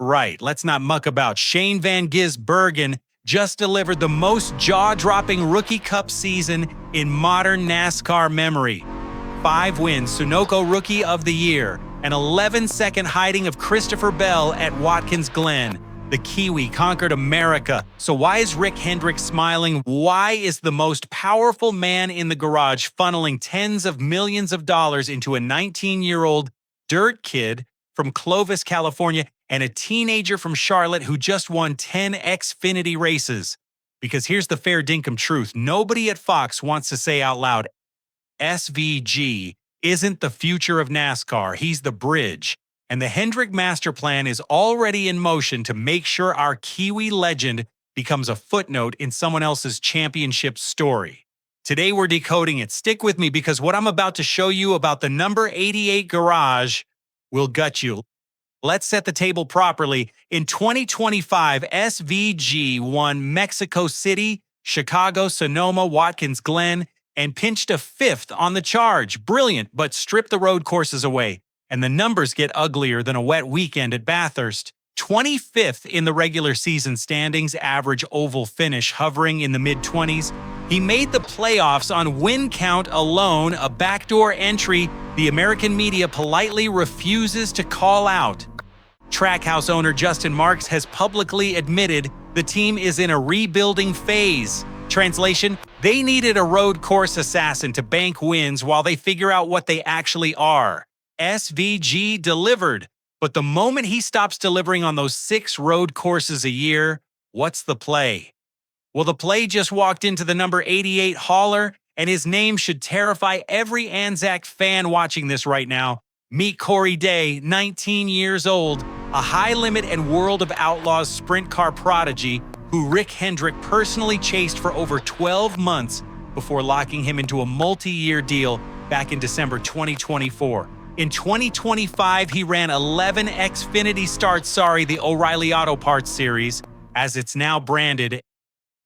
Right, let's not muck about. Shane van Gisbergen just delivered the most jaw-dropping Rookie Cup season in modern NASCAR memory. 5 wins, Sunoco Rookie of the Year, an 11-second hiding of Christopher Bell at Watkins Glen. The Kiwi conquered America. So why is Rick Hendrick smiling? Why is the most powerful man in the garage funneling tens of millions of dollars into a 19-year-old dirt kid from Clovis, California, and a teenager from Charlotte who just won 10 Xfinity races? Because here's the fair dinkum truth. Nobody at Fox wants to say out loud, SVG isn't the future of NASCAR. He's the bridge. And the Hendrick Master Plan is already in motion to make sure our Kiwi legend becomes a footnote in someone else's championship story. Today we're decoding it. Stick with me because what I'm about to show you about the number 88 garage will gut you. Let's set the table properly. In 2025, SVG won Mexico City, Chicago, Sonoma, Watkins Glen, and pinched a 5th on the charge. Brilliant, but strip the road courses away, and the numbers get uglier than a wet weekend at Bathurst. 25th in the regular season standings, average oval finish hovering in the mid-20s. He made the playoffs on win count alone, a backdoor entry the American media politely refuses to call out. Trackhouse owner Justin Marks has publicly admitted the team is in a rebuilding phase. Translation, they needed a road course assassin to bank wins while they figure out what they actually are. SVG delivered, but the moment he stops delivering on those 6 road courses a year, what's the play? Well, the play just walked into the number 88 hauler, and his name should terrify every Anzac fan watching this right now. Meet Corey Day, 19 years old, a high-limit and World of Outlaws sprint car prodigy who Rick Hendrick personally chased for over 12 months before locking him into a multi-year deal back in December 2024. In 2025, he ran 11 Xfinity starts, the O'Reilly Auto Parts Series, as it's now branded.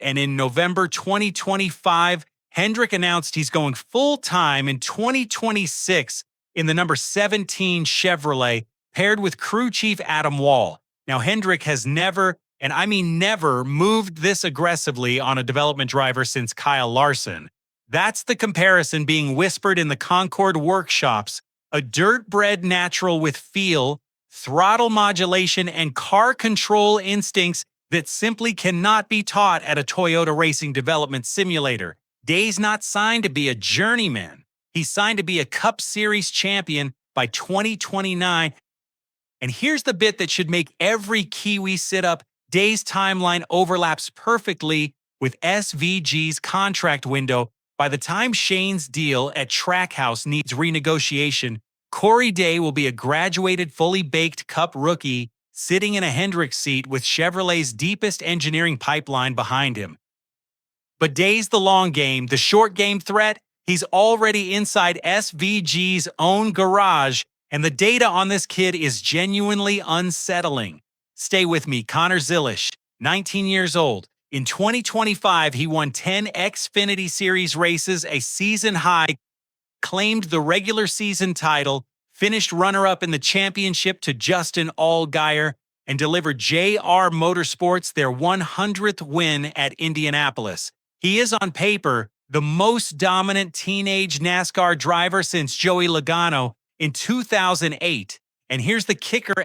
And in November 2025, Hendrick announced he's going full-time in 2026 in the number 17 Chevrolet, paired with crew chief Adam Wall. Now, Hendrick has never, and I mean never, moved this aggressively on a development driver since Kyle Larson. That's the comparison being whispered in the Concord workshops, a dirt-bred natural with feel, throttle modulation, and car control instincts that simply cannot be taught at a Toyota racing development simulator. Day's not signed to be a journeyman. He's signed to be a Cup Series champion by 2029. And here's the bit that should make every Kiwi sit up. Day's timeline overlaps perfectly with SVG's contract window. By the time Shane's deal at Trackhouse needs renegotiation, Corey Day will be a graduated, fully baked Cup rookie sitting in a Hendrick seat with Chevrolet's deepest engineering pipeline behind him. But Day's the long game, the short game threat. He's already inside SVG's own garage, and the data on this kid is genuinely unsettling. Stay with me. Connor Zilisch, 19 years old. In 2025, he won 10 Xfinity Series races, a season high, claimed the regular season title, finished runner-up in the championship to Justin Allgaier, and delivered JR Motorsports their 100th win at Indianapolis. He is on paper the most dominant teenage NASCAR driver since Joey Logano in 2008. And here's the kicker,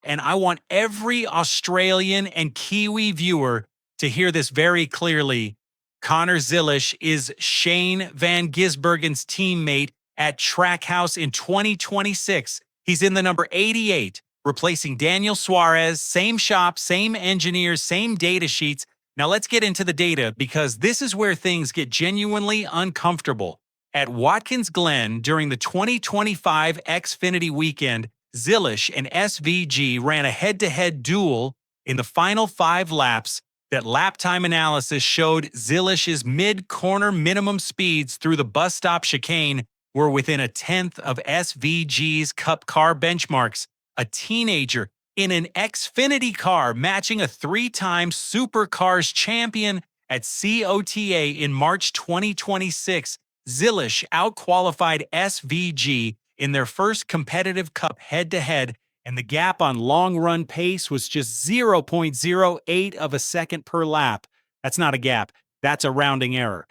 and I want every Australian and Kiwi viewer to hear this very clearly. Connor Zilisch is Shane van Gisbergen's teammate at Trackhouse in 2026. He's in the number 88, replacing Daniel Suarez. Same shop, same engineers, same data sheets. Now let's get into the data because this is where things get genuinely uncomfortable. At Watkins Glen during the 2025 Xfinity weekend, Zillish and SVG ran a head-to-head duel in the final 5 laps. That lap time analysis showed Zillish's mid-corner minimum speeds through the bus stop chicane were within a 1/10 of SVG's Cup car benchmarks. A teenager in an Xfinity car matching a 3-time Supercars champion at COTA in March 2026. Zillish outqualified SVG in their first competitive Cup head-to-head, and the gap on long-run pace was just 0.08 of a second per lap. That's not a gap, that's a rounding error.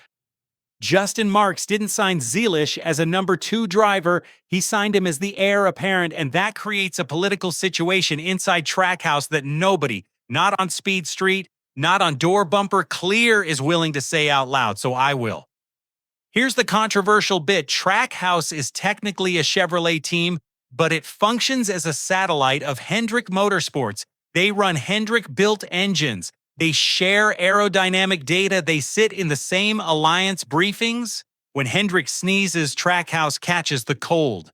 Justin Marks didn't sign Zillish as a number 2 driver. He signed him as the heir apparent, and that creates a political situation inside Trackhouse that nobody, not on Speed Street, not on Door Bumper Clear, is willing to say out loud, so I will. Here's the controversial bit. Trackhouse is technically a Chevrolet team, but it functions as a satellite of Hendrick Motorsports. They run Hendrick-built engines. They share aerodynamic data. They sit in the same alliance briefings. When Hendrick sneezes, Trackhouse catches the cold.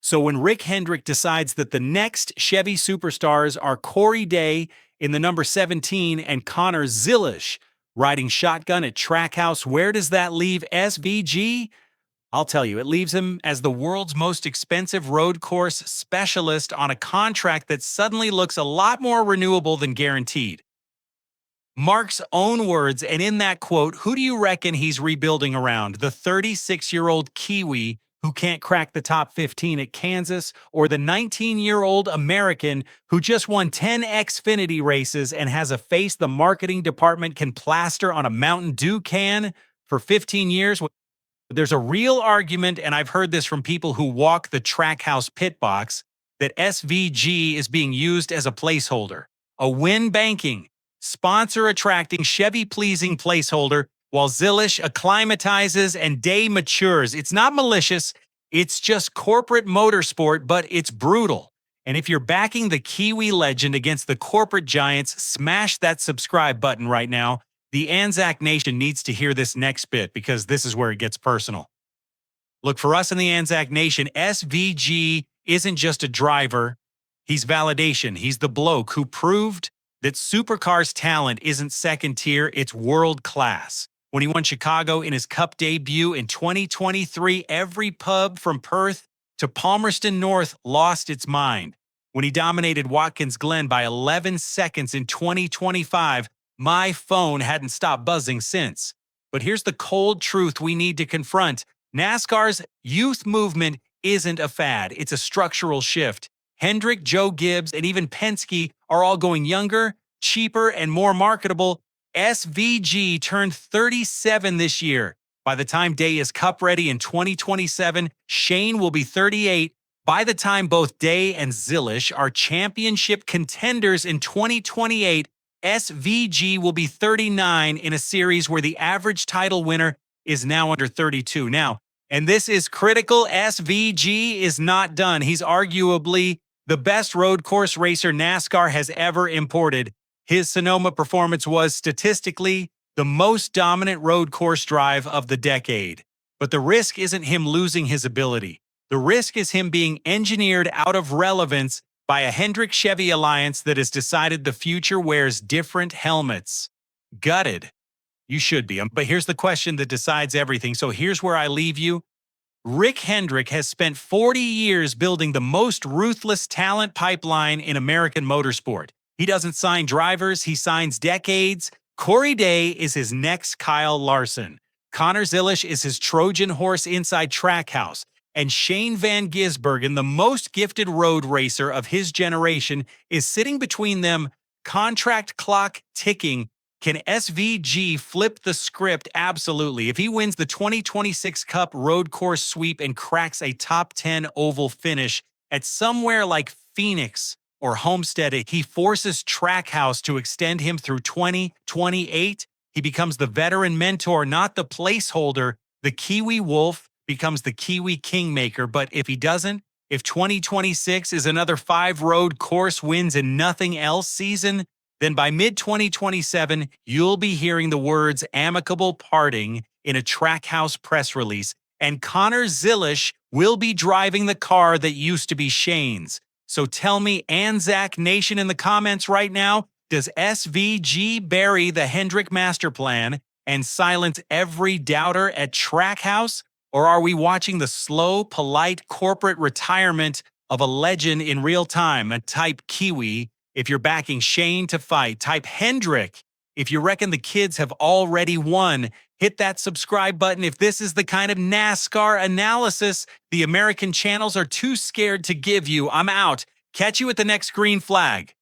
So when Rick Hendrick decides that the next Chevy superstars are Corey Day in the number 17 and Connor Zilisch riding shotgun at Trackhouse, where does that leave SVG? I'll tell you, it leaves him as the world's most expensive road course specialist on a contract that suddenly looks a lot more renewable than guaranteed. Mark's own words, and in that quote, who do you reckon he's rebuilding around? The 36-year-old Kiwi who can't crack the top 15 at Kansas, or the 19-year-old American who just won 10 Xfinity races and has a face the marketing department can plaster on a Mountain Dew can for 15 years? There's a real argument, and I've heard this from people who walk the Trackhouse pit box, that SVG is being used as a placeholder, a win-banking, sponsor-attracting, Chevy-pleasing placeholder, while Zillish acclimatizes and Day matures. It's not malicious, it's just corporate motorsport, but it's brutal. And if you're backing the Kiwi legend against the corporate giants, smash that subscribe button right now. The Anzac Nation needs to hear this next bit, because this is where it gets personal. Look, for us in the Anzac Nation, SVG isn't just a driver, he's validation. He's the bloke who proved that Supercar's talent isn't second tier, it's world class. When he won Chicago in his Cup debut in 2023, every pub from Perth to Palmerston North lost its mind. When he dominated Watkins Glen by 11 seconds in 2025, my phone hadn't stopped buzzing since. But here's the cold truth we need to confront. NASCAR's youth movement isn't a fad, it's a structural shift. Hendrick, Joe Gibbs, and even Penske are all going younger, cheaper, and more marketable. SVG turned 37 this year. By the time Day is Cup ready in 2027, Shane will be 38. By the time both Day and Zillish are championship contenders in 2028, SVG will be 39 in a series where the average title winner is now under 32. Now, and this is critical, SVG is not done. He's arguably the best road course racer NASCAR has ever imported. His Sonoma performance was statistically the most dominant road course drive of the decade. But the risk isn't him losing his ability. The risk is him being engineered out of relevance by a Hendrick Chevy alliance that has decided the future wears different helmets. Gutted. You should be. But here's the question that decides everything. So here's where I leave you. Rick Hendrick has spent 40 years building the most ruthless talent pipeline in American motorsport. He doesn't sign drivers, he signs decades. Corey Day is his next Kyle Larson. Connor Zilisch is his Trojan horse inside Trackhouse. And Shane van Gisbergen, the most gifted road racer of his generation, is sitting between them, contract clock ticking. Can SVG flip the script? Absolutely. If he wins the 2026 Cup road course sweep and cracks a top 10 oval finish at somewhere like Phoenix or Homestead, he forces Trackhouse to extend him through 2028. He becomes the veteran mentor, not the placeholder. The Kiwi Wolf becomes the Kiwi Kingmaker. But if he doesn't, if 2026 is another 5 road course wins and nothing else season, then by mid-2027, you'll be hearing the words amicable parting in a Trackhouse press release, and Connor Zilisch will be driving the car that used to be Shane's. So tell me, Anzac Nation, in the comments right now, does SVG bury the Hendrick Master Plan and silence every doubter at Trackhouse? Or are we watching the slow, polite corporate retirement of a legend in real time, a type Kiwi? If you're backing Shane to fight, type Hendrick. If you reckon the kids have already won, hit that subscribe button. If this is the kind of NASCAR analysis the American channels are too scared to give you, I'm out. Catch you at the next green flag.